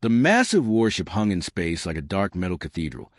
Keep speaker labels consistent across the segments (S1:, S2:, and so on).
S1: The massive warship hung in space like a dark metal cathedral,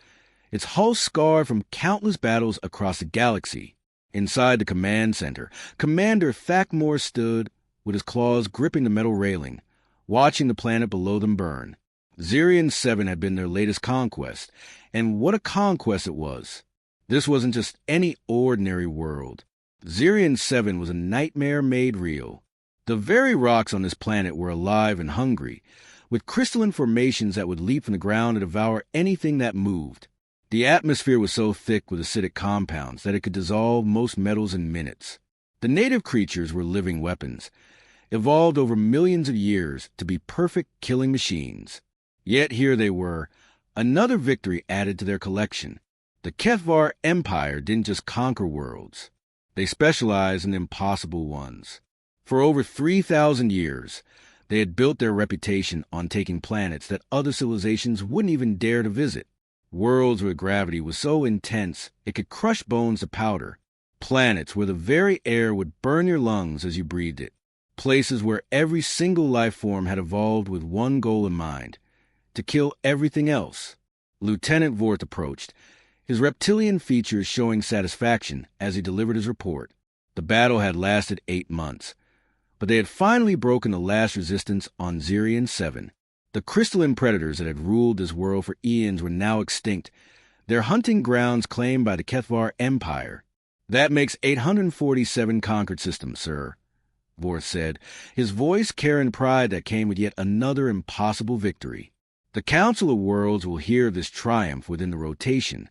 S1: its hull scarred from countless battles across the galaxy. Inside the command center, Commander Thakmor stood, with his claws gripping the metal railing, watching the planet below them burn. Zirion 7 had been their latest conquest, and what a conquest it was. This wasn't just any ordinary world. Zirion 7 was a nightmare made real. The very rocks on this planet were alive and hungry, with crystalline formations that would leap from the ground and devour anything that moved. The atmosphere was so thick with acidic compounds that it could dissolve most metals in minutes. The native creatures were living weapons, evolved over millions of years to be perfect killing machines. Yet here they were, another victory added to their collection. The HFY Empire didn't just conquer worlds. They specialized in the impossible ones. For over 3,000 years, they had built their reputation on taking planets that other civilizations wouldn't even dare to visit. Worlds where gravity was so intense it could crush bones to powder. Planets where the very air would burn your lungs as you breathed it. Places where every single life form had evolved with one goal in mind: to kill everything else. Lieutenant Vort approached, his reptilian features showing satisfaction as he delivered his report. The battle had lasted 8 months, but they had finally broken the last resistance on Zirion 7. The crystalline predators that had ruled this world for eons were now extinct, their hunting grounds claimed by the HFY Empire. "That makes 847 conquered systems, sir," Vort said, his voice carrying pride that came with yet another impossible victory. "The Council of Worlds will hear this triumph within the rotation."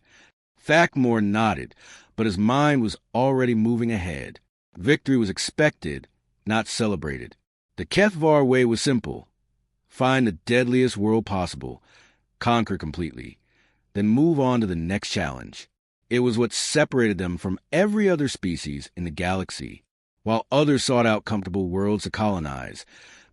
S1: Thakmor nodded, but his mind was already moving ahead. Victory was expected, not celebrated. The HFY way was simple: find the deadliest world possible, conquer completely, then move on to the next challenge. It was what separated them from every other species in the galaxy. While others sought out comfortable worlds to colonize,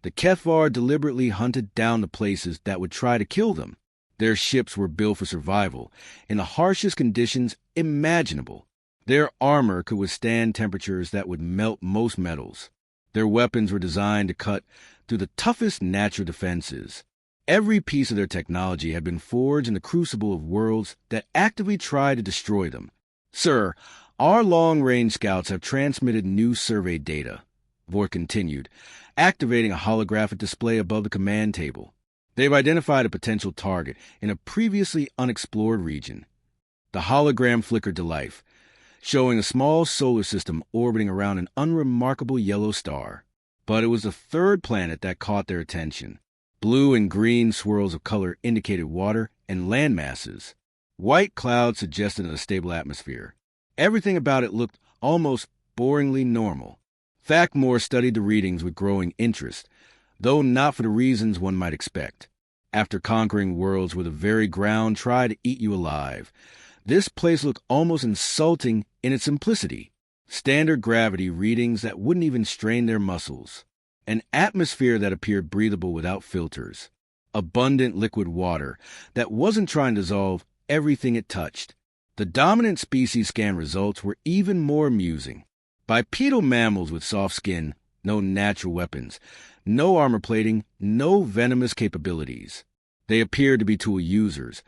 S1: the HFY deliberately hunted down the places that would try to kill them. Their ships were built for survival in the harshest conditions imaginable. Their armor could withstand temperatures that would melt most metals. Their weapons were designed to cut through the toughest natural defenses. Every piece of their technology had been forged in the crucible of worlds that actively tried to destroy them. "Sir, our long-range scouts have transmitted new survey data," Vort continued, activating a holographic display above the command table. "They've identified a potential target in a previously unexplored region." The hologram flickered to life, showing a small solar system orbiting around an unremarkable yellow star. But it was the third planet that caught their attention. Blue and green swirls of color indicated water and land masses. White clouds suggested an unstable atmosphere. Everything about it looked almost boringly normal. Thakmor studied the readings with growing interest, though not for the reasons one might expect. After conquering worlds where the very ground tried to eat you alive, this place looked almost insulting in its simplicity. Standard gravity readings that wouldn't even strain their muscles. An atmosphere that appeared breathable without filters. Abundant liquid water that wasn't trying to dissolve everything it touched. The dominant species scan results were even more amusing. Bipedal mammals with soft skin, no natural weapons, no armor plating, no venomous capabilities. They appeared to be tool users,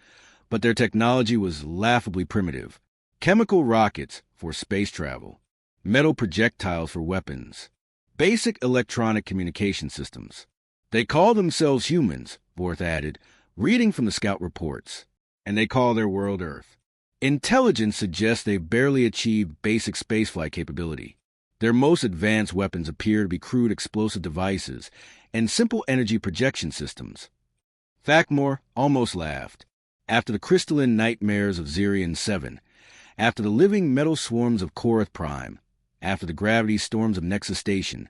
S1: but their technology was laughably primitive. Chemical rockets for space travel, metal projectiles for weapons, basic electronic communication systems. "They call themselves humans," Vort added, reading from the scout reports, "and they call their world Earth. Intelligence suggests they've barely achieved basic spaceflight capability. Their most advanced weapons appear to be crude explosive devices and simple energy projection systems." Thakmor almost laughed. After the crystalline nightmares of Zirion 7, after the living metal swarms of Korath Prime, after the gravity storms of Nexus Station,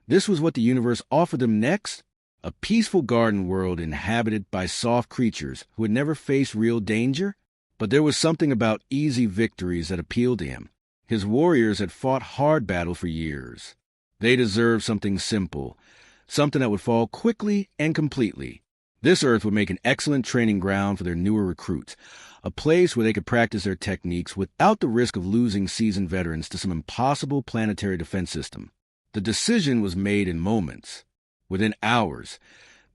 S1: this was what the universe offered them next? A peaceful garden world inhabited by soft creatures who had never faced real danger? But there was something about easy victories that appealed to him. His warriors had fought hard battles for years. They deserved something simple, something that would fall quickly and completely. This Earth would make an excellent training ground for their newer recruits, a place where they could practice their techniques without the risk of losing seasoned veterans to some impossible planetary defense system. The decision was made in moments. Within hours,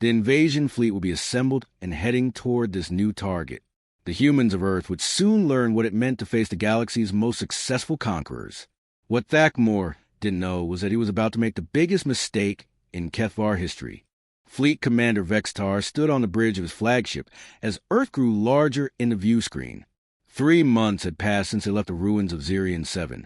S1: The invasion fleet would be assembled and heading toward this new target. The humans of Earth would soon learn what it meant to face the galaxy's most successful conquerors. What Thakmor didn't know was that he was about to make the biggest mistake in HFY history. Fleet Commander Vextar stood on the bridge of his flagship as Earth grew larger in the view screen. 3 months had passed since they left the ruins of Zirion 7,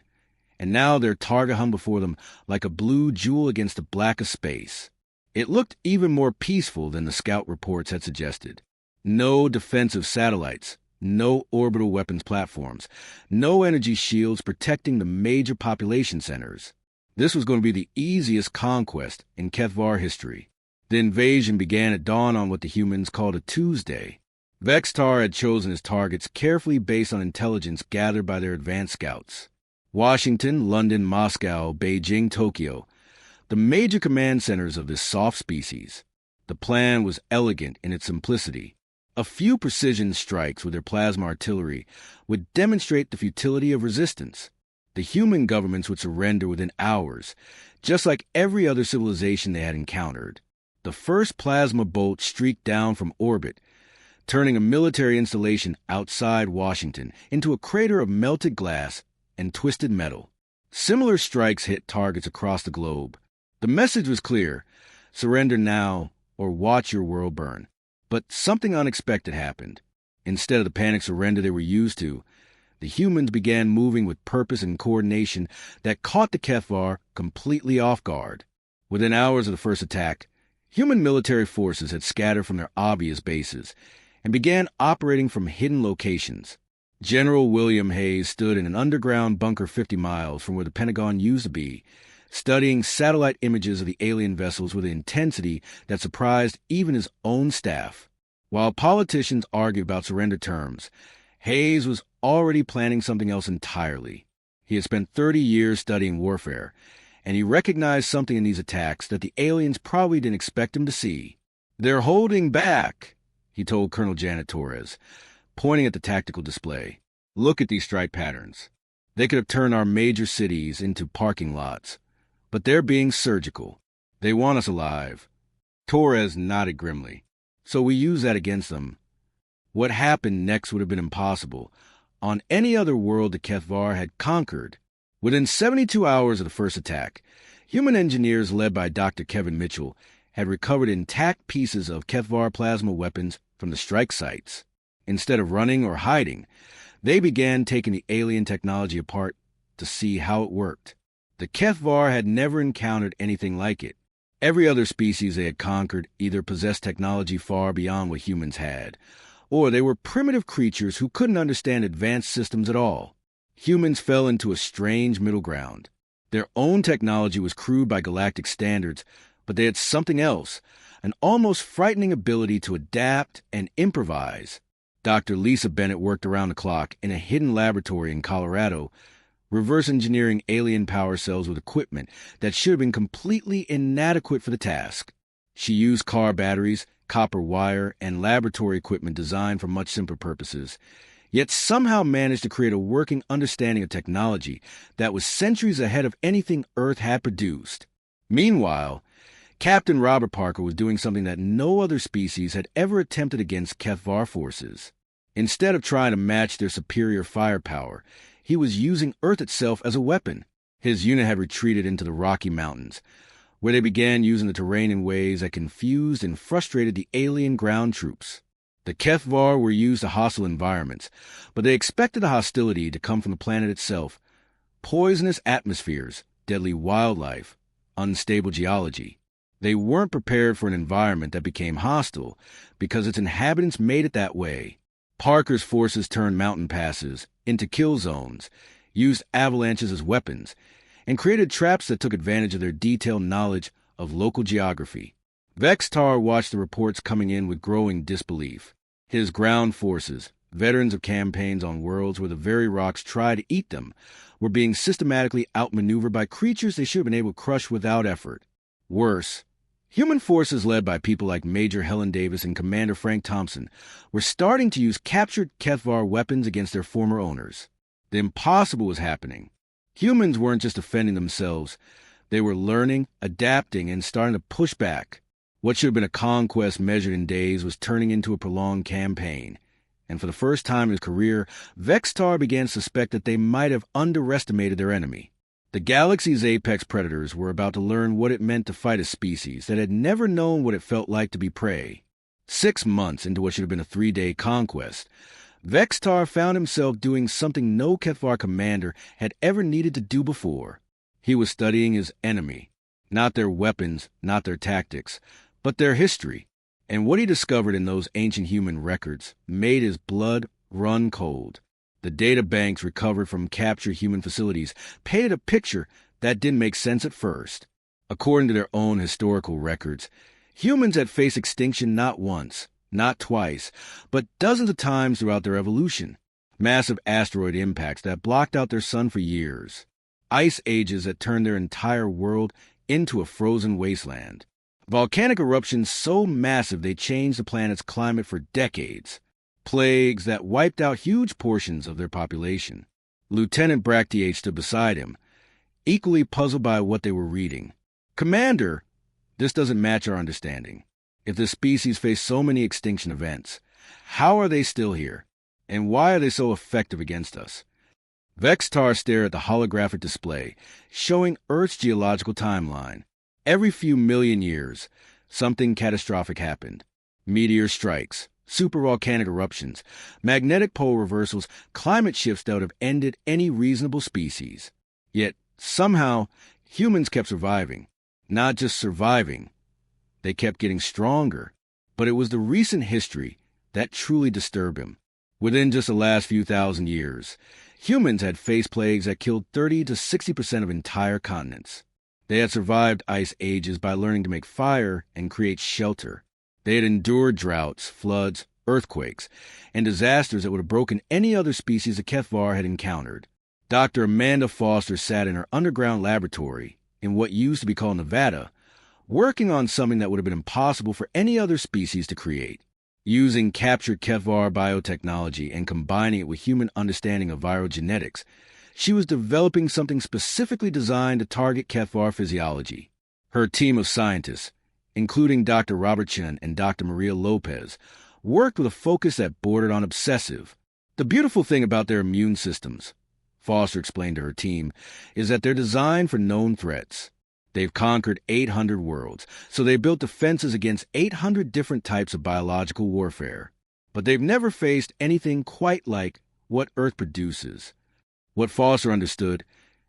S1: and now their target hung before them like a blue jewel against the black of space. It looked even more peaceful than the scout reports had suggested. No defensive satellites, no orbital weapons platforms, no energy shields protecting the major population centers. This was going to be the easiest conquest in HFY history. The invasion began at dawn on what the humans called a Tuesday. Vextar had chosen his targets carefully based on intelligence gathered by their advanced scouts. Washington, London, Moscow, Beijing, Tokyo, the major command centers of this soft species. The plan was elegant in its simplicity. A few precision strikes with their plasma artillery would demonstrate the futility of resistance. The human governments would surrender within hours, just like every other civilization they had encountered. The first plasma bolt streaked down from orbit, turning a military installation outside Washington into a crater of melted glass and twisted metal. Similar strikes hit targets across the globe. The message was clear: surrender now or watch your world burn. But something unexpected happened. Instead of the panic surrender they were used to, the humans began moving with purpose and coordination that caught the HFY completely off guard. Within hours of the first attack, human military forces had scattered from their obvious bases and began operating from hidden locations. General William Hayes stood in an underground bunker 50 miles from where the Pentagon used to be, studying satellite images of the alien vessels with an intensity that surprised even his own staff. While politicians argued about surrender terms, Hayes was already planning something else entirely. He had spent 30 years studying warfare, and he recognized something in these attacks that the aliens probably didn't expect him to see. "They're holding back," he told Colonel Janet Torres, pointing at the tactical display. "Look at these strike patterns. They could have turned our major cities into parking lots, but they're being surgical. They want us alive." Torres nodded grimly. "So we use that against them." What happened next would have been impossible on any other world the HFY had conquered. Within 72 hours of the first attack, human engineers led by Dr. Kevin Mitchell had recovered intact pieces of HFY plasma weapons from the strike sites. Instead of running or hiding, they began taking the alien technology apart to see how it worked. The HFY had never encountered anything like it. Every other species they had conquered either possessed technology far beyond what humans had, or they were primitive creatures who couldn't understand advanced systems at all. Humans fell into a strange middle ground. Their own technology was crude by galactic standards, but they had something else, an almost frightening ability to adapt and improvise. Dr. Lisa Bennett worked around the clock in a hidden laboratory in Colorado, reverse engineering alien power cells with equipment that should have been completely inadequate for the task. She used car batteries, copper wire, and laboratory equipment designed for much simpler purposes, yet somehow managed to create a working understanding of technology that was centuries ahead of anything Earth had produced. Meanwhile, Captain Robert Parker was doing something that no other species had ever attempted against HFY forces. Instead of trying to match their superior firepower, he was using Earth itself as a weapon. His unit had retreated into the Rocky Mountains, where they began using the terrain in ways that confused and frustrated the alien ground troops. The HFY were used to hostile environments, but they expected the hostility to come from the planet itself. Poisonous atmospheres, deadly wildlife, unstable geology. They weren't prepared for an environment that became hostile because its inhabitants made it that way. Parker's forces turned mountain passes into kill zones, used avalanches as weapons, and created traps that took advantage of their detailed knowledge of local geography. Vextar watched the reports coming in with growing disbelief. His ground forces, veterans of campaigns on worlds where the very rocks try to eat them, were being systematically outmaneuvered by creatures they should have been able to crush without effort. Worse, human forces led by people like Major Helen Davis and Commander Frank Thompson were starting to use captured HFY weapons against their former owners. The impossible was happening. Humans weren't just defending themselves. They were learning, adapting, and starting to push back. What should have been a conquest measured in days was turning into a prolonged campaign. And for the first time in his career, Vextar began to suspect that they might have underestimated their enemy. The galaxy's apex predators were about to learn what it meant to fight a species that had never known what it felt like to be prey. 6 months into what should have been a 3-day conquest, Vextar found himself doing something no Kethvar commander had ever needed to do before. He was studying his enemy, not their weapons, not their tactics, but their history. And what he discovered in those ancient human records made his blood run cold. The data banks recovered from captured human facilities painted a picture that didn't make sense at first. According to their own historical records, humans had faced extinction not once, not twice, but dozens of times throughout their evolution. Massive asteroid impacts that blocked out their sun for years. Ice ages that turned their entire world into a frozen wasteland. Volcanic eruptions so massive they changed the planet's climate for decades. Plagues that wiped out huge portions of their population. Lieutenant Bractiate stood beside him, equally puzzled by what they were reading. "Commander, this doesn't match our understanding. If the species face so many extinction events, how are they still here? And why are they so effective against us?" Vextar stared at the holographic display, showing Earth's geological timeline. Every few million years, something catastrophic happened. Meteor strikes, supervolcanic eruptions, magnetic pole reversals, climate shifts that would have ended any reasonable species. Yet, somehow, humans kept surviving. Not just surviving. They kept getting stronger. But it was the recent history that truly disturbed him. Within just the last few thousand years, humans had faced plagues that killed 30 to 60% of entire continents. They had survived ice ages by learning to make fire and create shelter. They had endured droughts, floods, earthquakes, and disasters that would have broken any other species the Kethvar had encountered. Dr. Amanda Foster sat in her underground laboratory in what used to be called Nevada, working on something that would have been impossible for any other species to create. Using captured Kethvar biotechnology and combining it with human understanding of viral genetics, she was developing something specifically designed to target Kethvar physiology. Her team of scientists, including Dr. Robert Chen and Dr. Maria Lopez, worked with a focus that bordered on obsessive. The beautiful thing about their immune systems, Foster explained to her team, is that they're designed for known threats. They've conquered 800 worlds, so they built defenses against 800 different types of biological warfare. But they've never faced anything quite like what Earth produces. What Foster understood,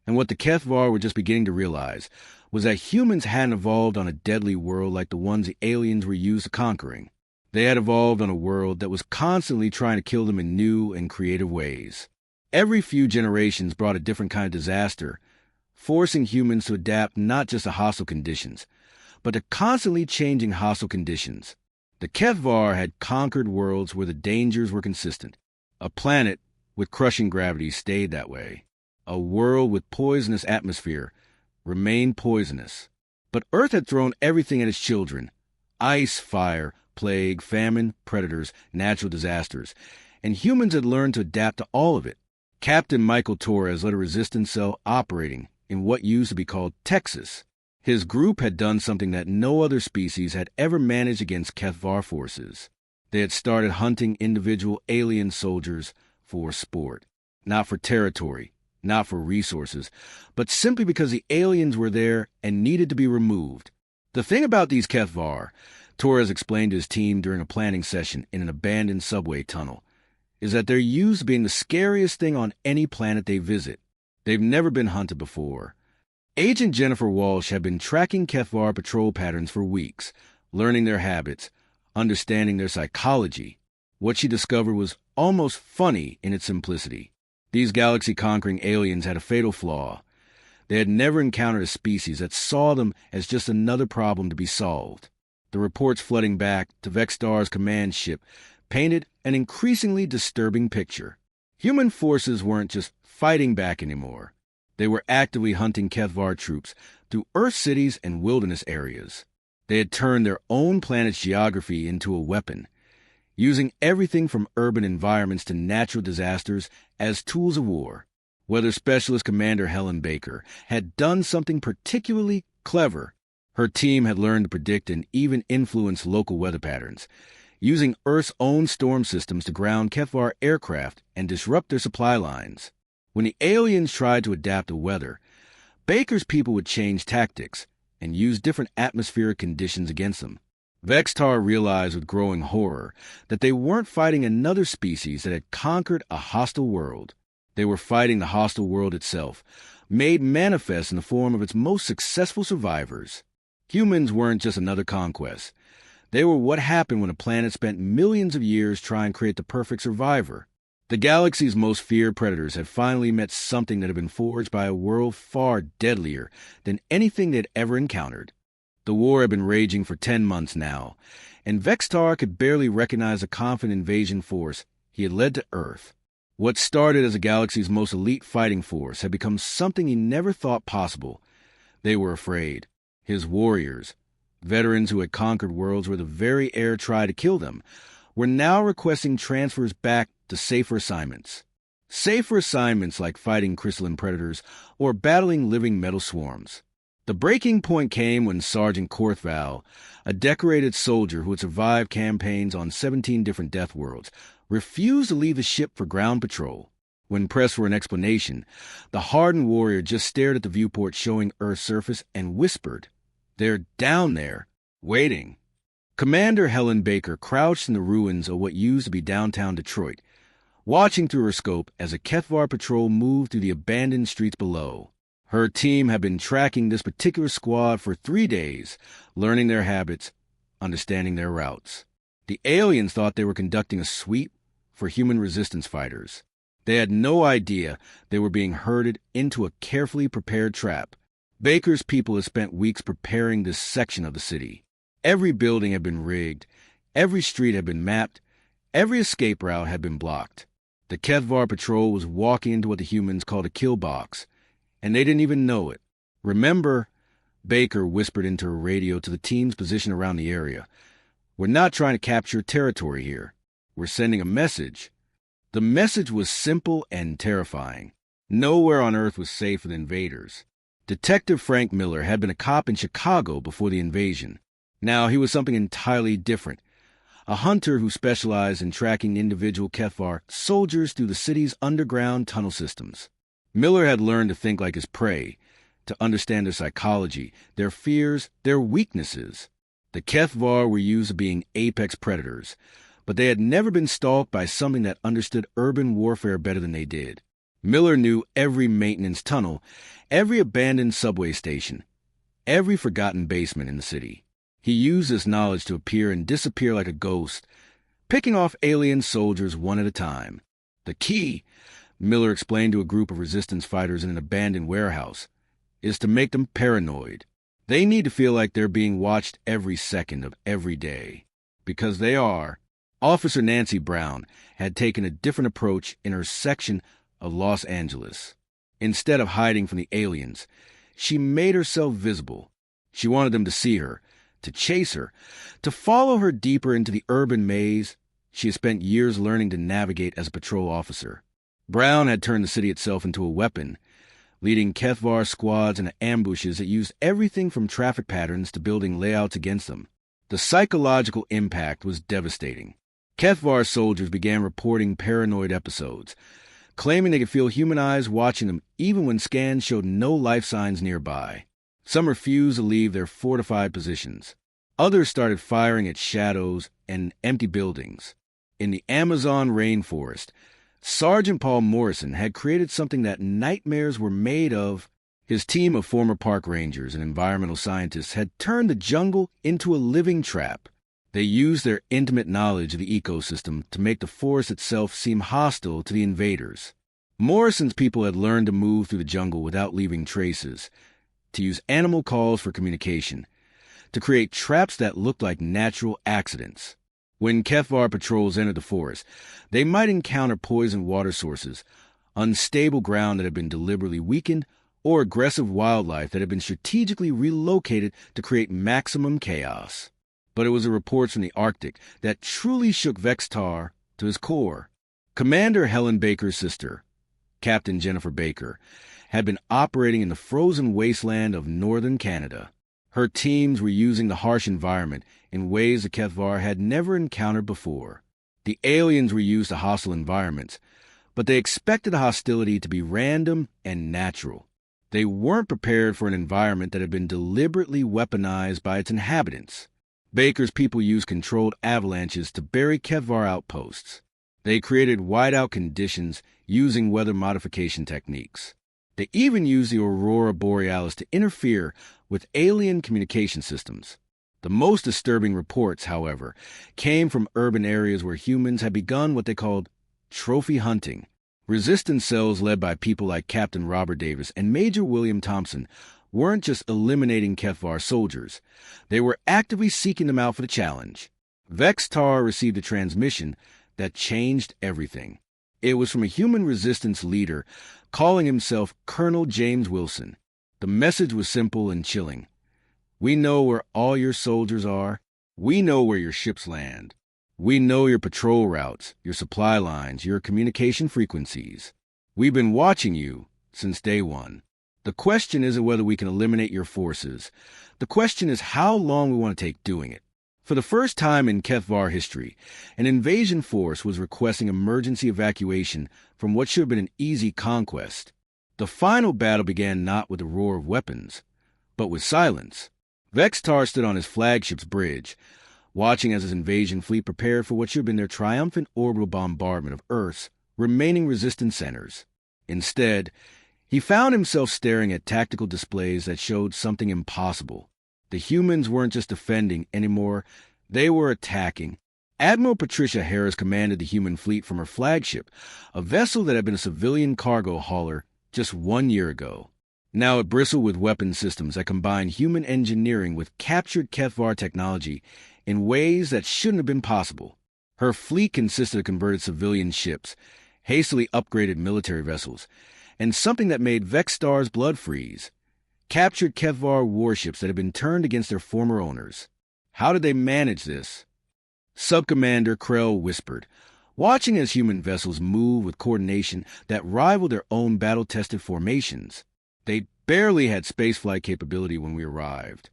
S1: and what the Kethvar were just beginning to realize, was that humans hadn't evolved on a deadly world like the ones the aliens were used to conquering. They had evolved on a world that was constantly trying to kill them in new and creative ways. Every few generations brought a different kind of disaster, forcing humans to adapt not just to hostile conditions, but to constantly changing hostile conditions. The Kethvar had conquered worlds where the dangers were consistent. A planet with crushing gravity stayed that way. A world with poisonous atmosphere remained poisonous. But Earth had thrown everything at its children: ice, fire, plague, famine, predators, natural disasters, and humans had learned to adapt to all of it. Captain Michael Torres led a resistance cell operating in what used to be called Texas. His group had done something that no other species had ever managed against Kethvar forces. They had started hunting individual alien soldiers for sport, not for territory, not for resources, but simply because the aliens were there and needed to be removed. The thing about these Kethvar, Torres explained to his team during a planning session in an abandoned subway tunnel, is that they're used to being the scariest thing on any planet they visit. They've never been hunted before. Agent Jennifer Walsh had been tracking Kethvar patrol patterns for weeks, learning their habits, understanding their psychology. What she discovered was almost funny in its simplicity. These galaxy-conquering aliens had a fatal flaw. They had never encountered a species that saw them as just another problem to be solved. The reports flooding back to Vextar's command ship painted an increasingly disturbing picture. Human forces weren't just fighting back anymore. They were actively hunting Kethvar troops through Earth cities and wilderness areas. They had turned their own planet's geography into a weapon, using everything from urban environments to natural disasters as tools of war. Weather Specialist Commander Helen Baker had done something particularly clever. Her team had learned to predict and even influence local weather patterns, using Earth's own storm systems to ground Kefvar aircraft and disrupt their supply lines. When the aliens tried to adapt to weather, Baker's people would change tactics and use different atmospheric conditions against them. Vextar realized with growing horror that they weren't fighting another species that had conquered a hostile world. They were fighting the hostile world itself, made manifest in the form of its most successful survivors. Humans weren't just another conquest. They were what happened when a planet spent millions of years trying to create the perfect survivor. The galaxy's most feared predators had finally met something that had been forged by a world far deadlier than anything they'd ever encountered. The war had been raging for 10 months now, and Vextar could barely recognize the confident invasion force he had led to Earth. What started as the galaxy's most elite fighting force had become something he never thought possible. They were afraid. His warriors, veterans who had conquered worlds where the very air tried to kill them, were now requesting transfers back to safer assignments. Safer assignments like fighting crystalline predators or battling living metal swarms. The breaking point came when Sergeant Korthval, a decorated soldier who had survived campaigns on 17 different death worlds, refused to leave the ship for ground patrol. When pressed for an explanation, the hardened warrior just stared at the viewport showing Earth's surface and whispered, "They're down there, waiting." Commander Helen Baker crouched in the ruins of what used to be downtown Detroit, watching through her scope as a Kefvar patrol moved through the abandoned streets below. Her team had been tracking this particular squad for 3 days, learning their habits, understanding their routes. The aliens thought they were conducting a sweep for human resistance fighters. They had no idea they were being herded into a carefully prepared trap. Baker's people had spent weeks preparing this section of the city. Every building had been rigged, every street had been mapped, every escape route had been blocked. The Kefvar patrol was walking into what the humans called a kill box, and they didn't even know it. "Remember," Baker whispered into her radio to the team's position around the area, "we're not trying to capture territory here. We're sending a message." The message was simple and terrifying. Nowhere on Earth was safe for the invaders. Detective Frank Miller had been a cop in Chicago before the invasion. Now he was something entirely different, a hunter who specialized in tracking individual Kefvar soldiers through the city's underground tunnel systems. Miller had learned to think like his prey, to understand their psychology, their fears, their weaknesses. The Kefvar were used to being apex predators, but they had never been stalked by something that understood urban warfare better than they did. Miller knew every maintenance tunnel, every abandoned subway station, every forgotten basement in the city. He used this knowledge to appear and disappear like a ghost, picking off alien soldiers one at a time. The key, Miller explained to a group of resistance fighters in an abandoned warehouse, is to make them paranoid. They need to feel like they're being watched every second of every day. Because they are. Officer Nancy Brown had taken a different approach in her section of Los Angeles. Instead of hiding from the aliens, she made herself visible. She wanted them to see her, to chase her, to follow her deeper into the urban maze she had spent years learning to navigate as a patrol officer. Brown had turned the city itself into a weapon, leading Kefvar squads into ambushes that used everything from traffic patterns to building layouts against them. The psychological impact was devastating. Kefvar soldiers began reporting paranoid episodes, claiming they could feel human eyes watching them even when scans showed no life signs nearby. Some refused to leave their fortified positions. Others started firing at shadows and empty buildings. In the Amazon rainforest, Sergeant Paul Morrison had created something that nightmares were made of. His team of former park rangers and environmental scientists had turned the jungle into a living trap. They used their intimate knowledge of the ecosystem to make the forest itself seem hostile to the invaders. Morrison's people had learned to move through the jungle without leaving traces, to use animal calls for communication, to create traps that looked like natural accidents. When Kefvar patrols entered the forest, they might encounter poisoned water sources, unstable ground that had been deliberately weakened, or aggressive wildlife that had been strategically relocated to create maximum chaos. But it was the reports from the Arctic that truly shook Vextar to his core. Commander Helen Baker's sister, Captain Jennifer Baker, had been operating in the frozen wasteland of northern Canada. Her teams were using the harsh environment in ways the Kethvar had never encountered before. The aliens were used to hostile environments, but they expected the hostility to be random and natural. They weren't prepared for an environment that had been deliberately weaponized by its inhabitants. Baker's people used controlled avalanches to bury Kethvar outposts. They created whiteout conditions using weather modification techniques. They even used the aurora borealis to interfere with alien communication systems. The most disturbing reports, however, came from urban areas where humans had begun what they called trophy hunting. Resistance cells led by people like Captain Robert Davis and Major William Thompson weren't just eliminating Kethvar soldiers. They were actively seeking them out for the challenge. Vex-Tar received a transmission that changed everything. It was from a human resistance leader calling himself Colonel James Wilson. The message was simple and chilling. We know where all your soldiers are. We know where your ships land. We know your patrol routes, your supply lines, your communication frequencies. We've been watching you since day one. The question isn't whether we can eliminate your forces. The question is how long we want to take doing it. For the first time in Kethvar history, an invasion force was requesting emergency evacuation from what should have been an easy conquest. The final battle began not with the roar of weapons, but with silence. Vex-Tar stood on his flagship's bridge, watching as his invasion fleet prepared for what should have been their triumphant orbital bombardment of Earth's remaining resistance centers. Instead, he found himself staring at tactical displays that showed something impossible. The humans weren't just defending anymore, they were attacking. Admiral Patricia Harris commanded the human fleet from her flagship, a vessel that had been a civilian cargo hauler just 1 year ago. Now it bristled with weapon systems that combined human engineering with captured Kethvar technology in ways that shouldn't have been possible. Her fleet consisted of converted civilian ships, hastily upgraded military vessels, and something that made Vex-Star's blood freeze. Captured Kethvar warships that had been turned against their former owners. How did they manage this? Subcommander Krell whispered, watching as human vessels moved with coordination that rivaled their own battle-tested formations. They barely had spaceflight capability when we arrived.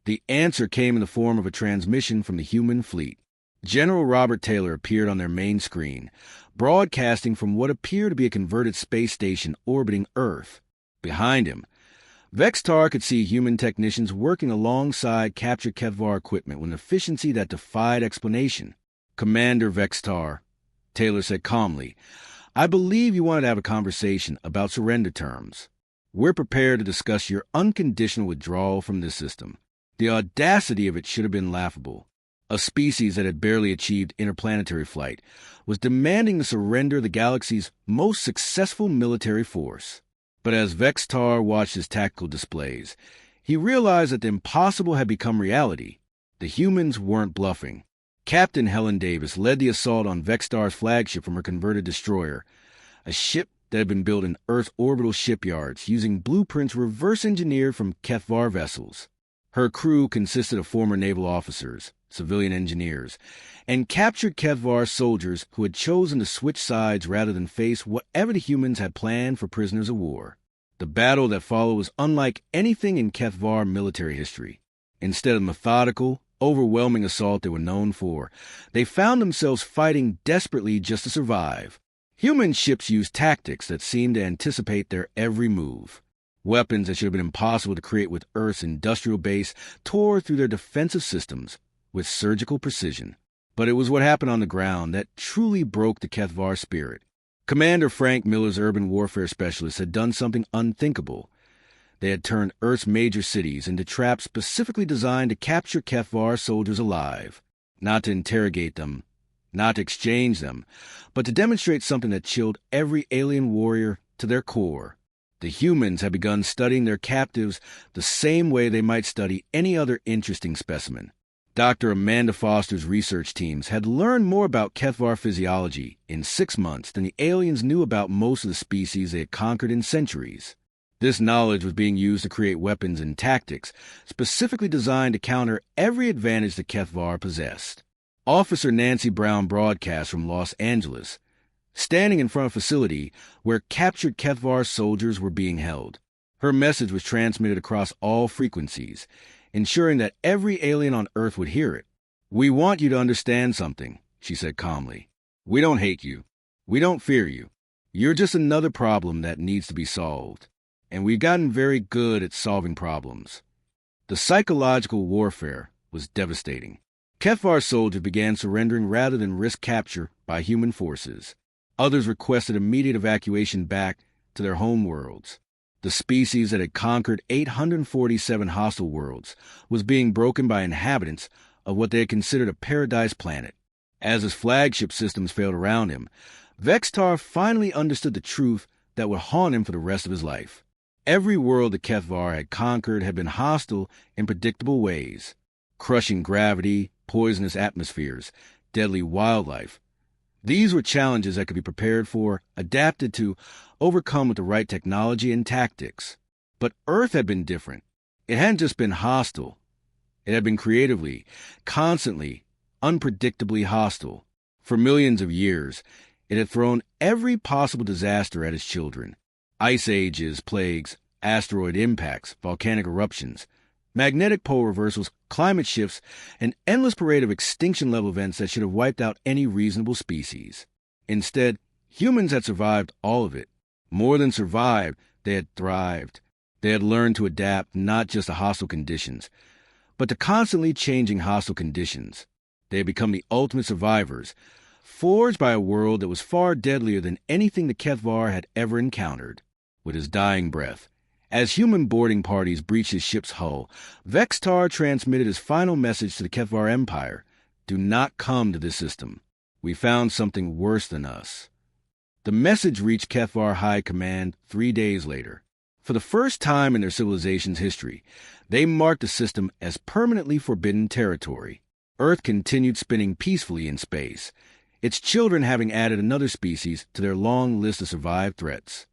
S1: The answer came in the form of a transmission from the human fleet. General Robert Taylor appeared on their main screen, broadcasting from what appeared to be a converted space station orbiting Earth. Behind him, Vex-Tar could see human technicians working alongside captured Kethvar equipment with an efficiency that defied explanation. Commander Vex-Tar, Taylor said calmly, I believe you wanted to have a conversation about surrender terms. We're prepared to discuss your unconditional withdrawal from this system. The audacity of it should have been laughable. A species that had barely achieved interplanetary flight was demanding the surrender of the galaxy's most successful military force. But as Vex-Tar watched his tactical displays, he realized that the impossible had become reality. The humans weren't bluffing. Captain Helen Davis led the assault on Vex-Star's flagship from her converted destroyer, a ship that had been built in Earth's orbital shipyards using blueprints reverse-engineered from Kethvar vessels. Her crew consisted of former naval officers, civilian engineers, and captured Kethvar soldiers who had chosen to switch sides rather than face whatever the humans had planned for prisoners of war. The battle that followed was unlike anything in Kethvar military history. Instead of methodical, overwhelming assault they were known for, they found themselves fighting desperately just to survive. Human ships used tactics that seemed to anticipate their every move. Weapons that should have been impossible to create with Earth's industrial base tore through their defensive systems with surgical precision. But it was what happened on the ground that truly broke the Kethvar spirit. Commander Frank Miller's urban warfare specialists had done something unthinkable. They had turned Earth's major cities into traps specifically designed to capture Kethvar soldiers alive, not to interrogate them, not to exchange them, but to demonstrate something that chilled every alien warrior to their core. The humans had begun studying their captives the same way they might study any other interesting specimen. Dr. Amanda Foster's research teams had learned more about Kethvar physiology in 6 months than the aliens knew about most of the species they had conquered in centuries. This knowledge was being used to create weapons and tactics specifically designed to counter every advantage the Kethvar possessed. Officer Nancy Brown broadcast from Los Angeles, standing in front of a facility where captured Kethvar soldiers were being held. Her message was transmitted across all frequencies, ensuring that every alien on Earth would hear it. "We want you to understand something," she said calmly. "We don't hate you. We don't fear you. You're just another problem that needs to be solved. And we've gotten very good at solving problems." The psychological warfare was devastating. HFY soldiers began surrendering rather than risk capture by human forces. Others requested immediate evacuation back to their home worlds. The species that had conquered 847 hostile worlds was being broken by inhabitants of what they had considered a paradise planet. As his flagship systems failed around him, Vextar finally understood the truth that would haunt him for the rest of his life. Every world the HFY had conquered had been hostile in predictable ways: crushing gravity, poisonous atmospheres, deadly wildlife. These were challenges that could be prepared for, adapted to, overcome with the right technology and tactics. But Earth had been different. It hadn't just been hostile. It had been creatively, constantly, unpredictably hostile. For millions of years, it had thrown every possible disaster at its children: ice ages, plagues, asteroid impacts, volcanic eruptions, magnetic pole reversals, climate shifts, an endless parade of extinction-level events that should have wiped out any reasonable species. Instead, humans had survived all of it. More than survived, they had thrived. They had learned to adapt not just to hostile conditions, but to constantly changing hostile conditions. They had become the ultimate survivors, forged by a world that was far deadlier than anything the HFY had ever encountered. With his dying breath, as human boarding parties breached his ship's hull, Vextar transmitted his final message to the HFY Empire: "Do not come to this system. We found something worse than us." The message reached HFY High Command 3 days later. For the first time in their civilization's history, they marked the system as permanently forbidden territory. Earth continued spinning peacefully in space, its children having added another species to their long list of survived threats.